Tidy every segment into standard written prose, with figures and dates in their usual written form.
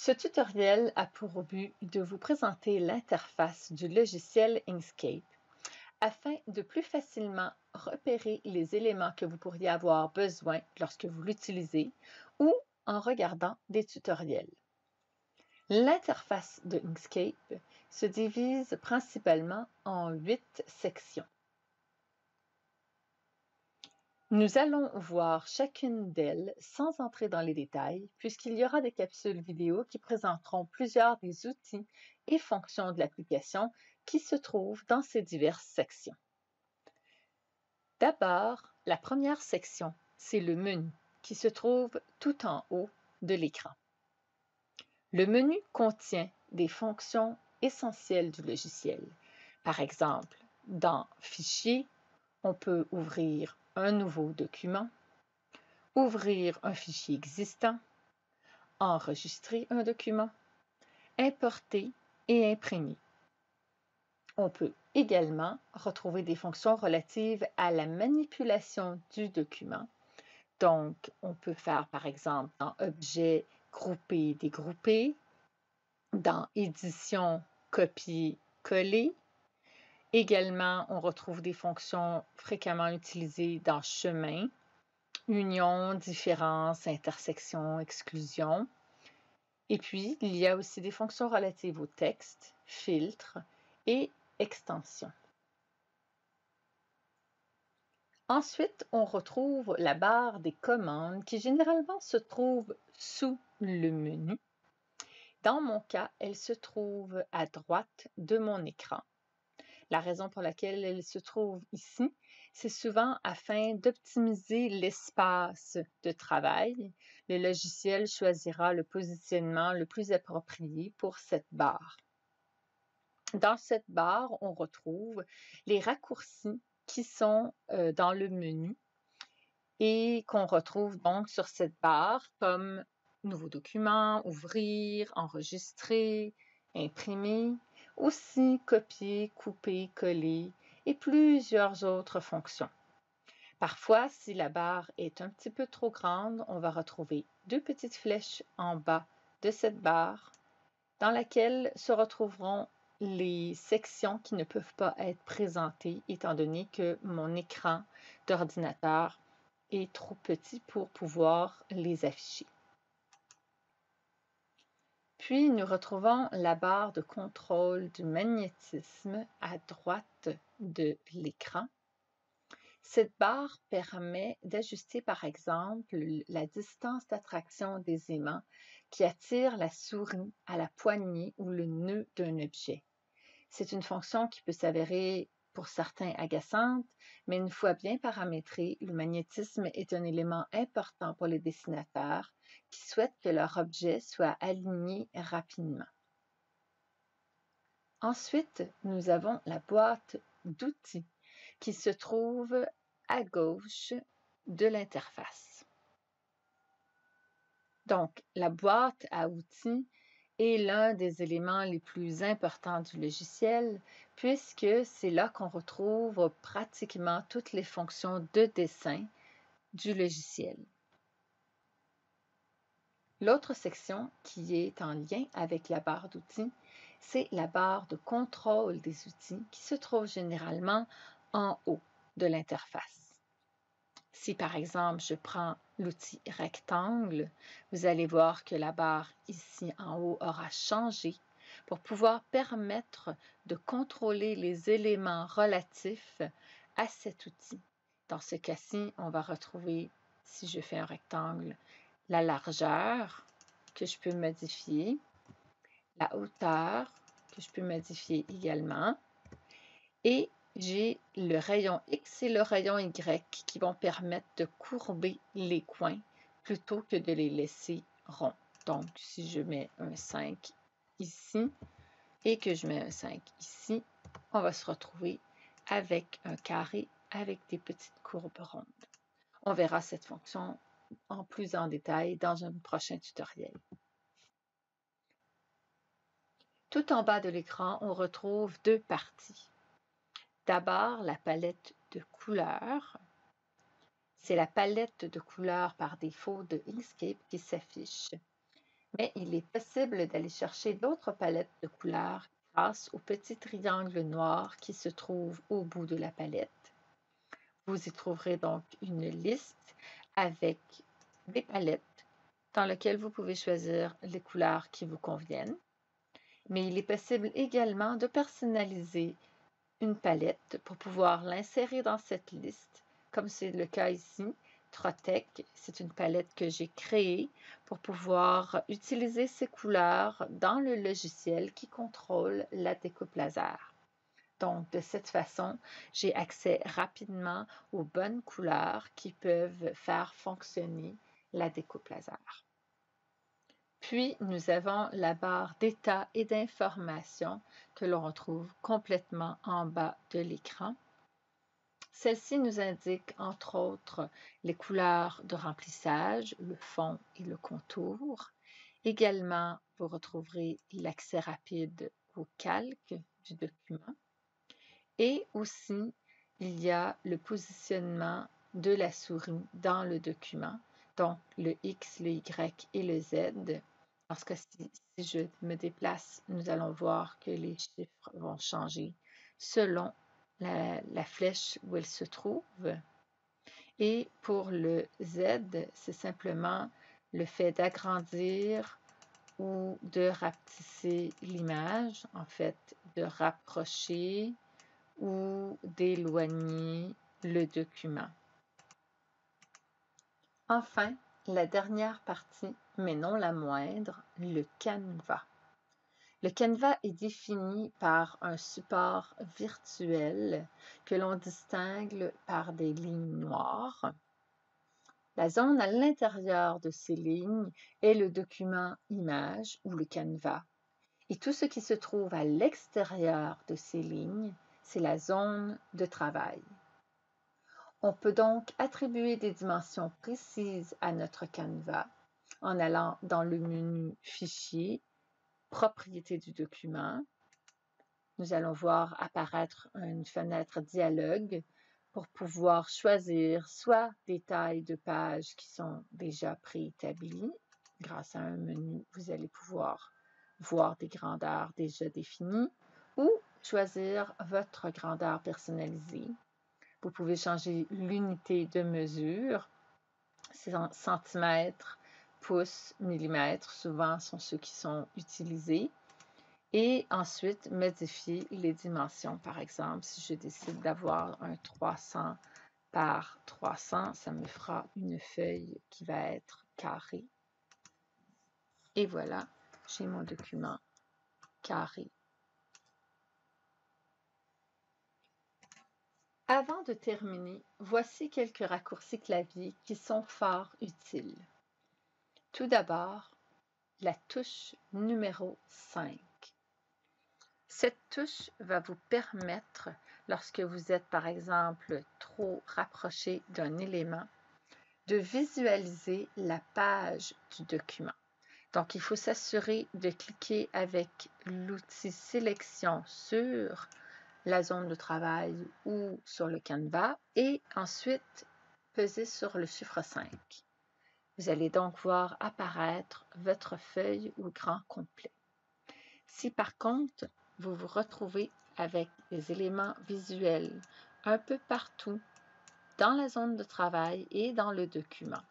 Ce tutoriel a pour but de vous présenter l'interface du logiciel Inkscape afin de plus facilement repérer les éléments que vous pourriez avoir besoin lorsque vous l'utilisez ou en regardant des tutoriels. L'interface de Inkscape se divise principalement en 8 sections. Nous allons voir chacune d'elles sans entrer dans les détails, puisqu'il y aura des capsules vidéo qui présenteront plusieurs des outils et fonctions de l'application qui se trouvent dans ces diverses sections. D'abord, la première section, c'est le menu qui se trouve tout en haut de l'écran. Le menu contient des fonctions essentielles du logiciel. Par exemple, dans Fichier, on peut ouvrir un nouveau document, ouvrir un fichier existant, enregistrer un document, importer et imprimer. On peut également retrouver des fonctions relatives à la manipulation du document. Donc, on peut faire par exemple dans Objet, grouper, dégrouper, dans Édition, copier, coller. Également, on retrouve des fonctions fréquemment utilisées dans Chemin, union, différence, intersection, exclusion. Et puis, il y a aussi des fonctions relatives au texte, filtre et extension. Ensuite, on retrouve la barre des commandes qui généralement se trouve sous le menu. Dans mon cas, elle se trouve à droite de mon écran. La raison pour laquelle elle se trouve ici, c'est souvent afin d'optimiser l'espace de travail. Le logiciel choisira le positionnement le plus approprié pour cette barre. Dans cette barre, on retrouve les raccourcis qui sont dans le menu et qu'on retrouve donc sur cette barre comme nouveau document, ouvrir, enregistrer, imprimer, aussi copier, couper, coller et plusieurs autres fonctions. Parfois, si la barre est un petit peu trop grande, on va retrouver deux petites flèches en bas de cette barre dans laquelle se retrouveront les sections qui ne peuvent pas être présentées étant donné que mon écran d'ordinateur est trop petit pour pouvoir les afficher. Puis, nous retrouvons la barre de contrôle du magnétisme à droite de l'écran. Cette barre permet d'ajuster, par exemple, la distance d'attraction des aimants qui attirent la souris à la poignée ou le nœud d'un objet. C'est une fonction qui peut s'avérer pour certains agaçante, mais une fois bien paramétrée, le magnétisme est un élément important pour les dessinateurs qui souhaitent que leur objet soit aligné rapidement. Ensuite, nous avons la boîte d'outils qui se trouve à gauche de l'interface. Donc, la boîte à outils est l'un des éléments les plus importants du logiciel puisque c'est là qu'on retrouve pratiquement toutes les fonctions de dessin du logiciel. L'autre section qui est en lien avec la barre d'outils, c'est la barre de contrôle des outils qui se trouve généralement en haut de l'interface. Si par exemple je prends l'outil rectangle, vous allez voir que la barre ici en haut aura changé pour pouvoir permettre de contrôler les éléments relatifs à cet outil. Dans ce cas-ci, on va retrouver, si je fais un rectangle, la largeur que je peux modifier, la hauteur que je peux modifier également et j'ai le rayon X et le rayon Y qui vont permettre de courber les coins plutôt que de les laisser ronds. Donc, si je mets un 5 ici et que je mets un 5 ici, on va se retrouver avec un carré avec des petites courbes rondes. On verra cette fonction en plus en détail dans un prochain tutoriel. Tout en bas de l'écran, on retrouve deux parties. D'abord, la palette de couleurs. C'est la palette de couleurs par défaut de Inkscape qui s'affiche. Mais il est possible d'aller chercher d'autres palettes de couleurs grâce au petit triangle noir qui se trouve au bout de la palette. Vous y trouverez donc une liste avec des palettes dans lesquelles vous pouvez choisir les couleurs qui vous conviennent. Mais il est possible également de personnaliser une palette pour pouvoir l'insérer dans cette liste, comme c'est le cas ici. Trotec, c'est une palette que j'ai créée pour pouvoir utiliser ces couleurs dans le logiciel qui contrôle la découpe laser. Donc, de cette façon, j'ai accès rapidement aux bonnes couleurs qui peuvent faire fonctionner la découpe laser. Puis, nous avons la barre d'état et d'information que l'on retrouve complètement en bas de l'écran. Celle-ci nous indique, entre autres, les couleurs de remplissage, le fond et le contour. Également, vous retrouverez l'accès rapide au calque du document. Et aussi, il y a le positionnement de la souris dans le document, donc le X, le Y et le Z. Parce que si je me déplace, nous allons voir que les chiffres vont changer selon la flèche où elle se trouve. Et pour le Z, c'est simplement le fait d'agrandir ou de rapetisser l'image, en fait, de rapprocher ou d'éloigner le document. Enfin, la dernière partie, mais non la moindre, le canevas. Le canevas est défini par un support virtuel que l'on distingue par des lignes noires. La zone à l'intérieur de ces lignes est le document image ou le canevas. Et tout ce qui se trouve à l'extérieur de ces lignes, c'est la zone de travail. On peut donc attribuer des dimensions précises à notre canevas en allant dans le menu Fichier, Propriétés du document. Nous allons voir apparaître une fenêtre dialogue pour pouvoir choisir soit des tailles de pages qui sont déjà préétablies. Grâce à un menu, vous allez pouvoir voir des grandeurs déjà définies ou choisir votre grandeur personnalisée. Vous pouvez changer l'unité de mesure, centimètres, pouces, millimètres, souvent sont ceux qui sont utilisés. Et ensuite, modifier les dimensions. Par exemple, si je décide d'avoir un 300 par 300, ça me fera une feuille qui va être carrée. Et voilà, j'ai mon document carré. Avant de terminer, voici quelques raccourcis clavier qui sont fort utiles. Tout d'abord, la touche numéro 5. Cette touche va vous permettre, lorsque vous êtes par exemple trop rapproché d'un élément, de visualiser la page du document. Donc, il faut s'assurer de cliquer avec l'outil sélection sur la zone de travail ou sur le canevas et ensuite peser sur le chiffre 5. Vous allez donc voir apparaître votre feuille au grand complet. Si par contre, vous vous retrouvez avec des éléments visuels un peu partout dans la zone de travail et dans le document,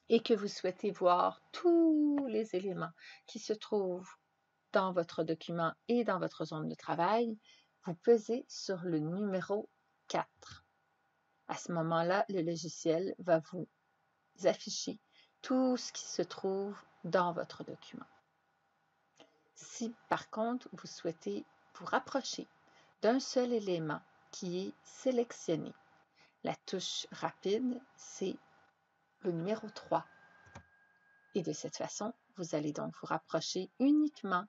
et que vous souhaitez voir tous les éléments qui se trouvent dans votre document et dans votre zone de travail, vous pesez sur le numéro 4. À ce moment-là, le logiciel va vous afficher tout ce qui se trouve dans votre document. Si par contre, vous souhaitez vous rapprocher d'un seul élément qui est sélectionné, la touche rapide, c'est le numéro 3. Et de cette façon, vous allez donc vous rapprocher uniquement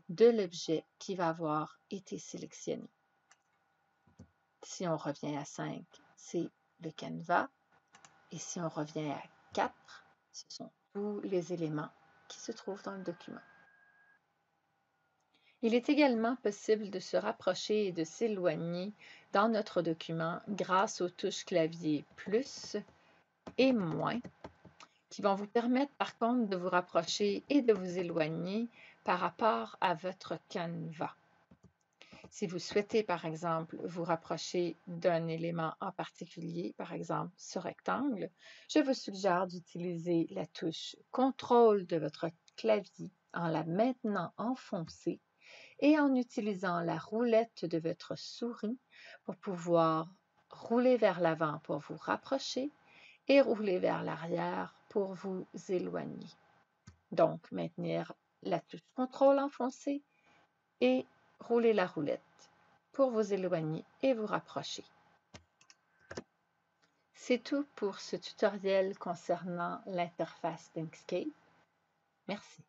de l'objet qui va avoir été sélectionné. Si on revient à 5, c'est le canevas. Et si on revient à 4, ce sont tous les éléments qui se trouvent dans le document. Il est également possible de se rapprocher et de s'éloigner dans notre document grâce aux touches clavier plus et moins. qui vont vous permettre par contre de vous rapprocher et de vous éloigner par rapport à votre canevas. Si vous souhaitez, par exemple, vous rapprocher d'un élément en particulier, par exemple ce rectangle, je vous suggère d'utiliser la touche Contrôle de votre clavier en la maintenant enfoncée et en utilisant la roulette de votre souris pour pouvoir rouler vers l'avant pour vous rapprocher et rouler vers l'arrière pour vous éloigner. Donc, maintenir la touche Contrôle enfoncée et rouler la roulette pour vous éloigner et vous rapprocher. C'est tout pour ce tutoriel concernant l'interface d'Inkscape. Merci.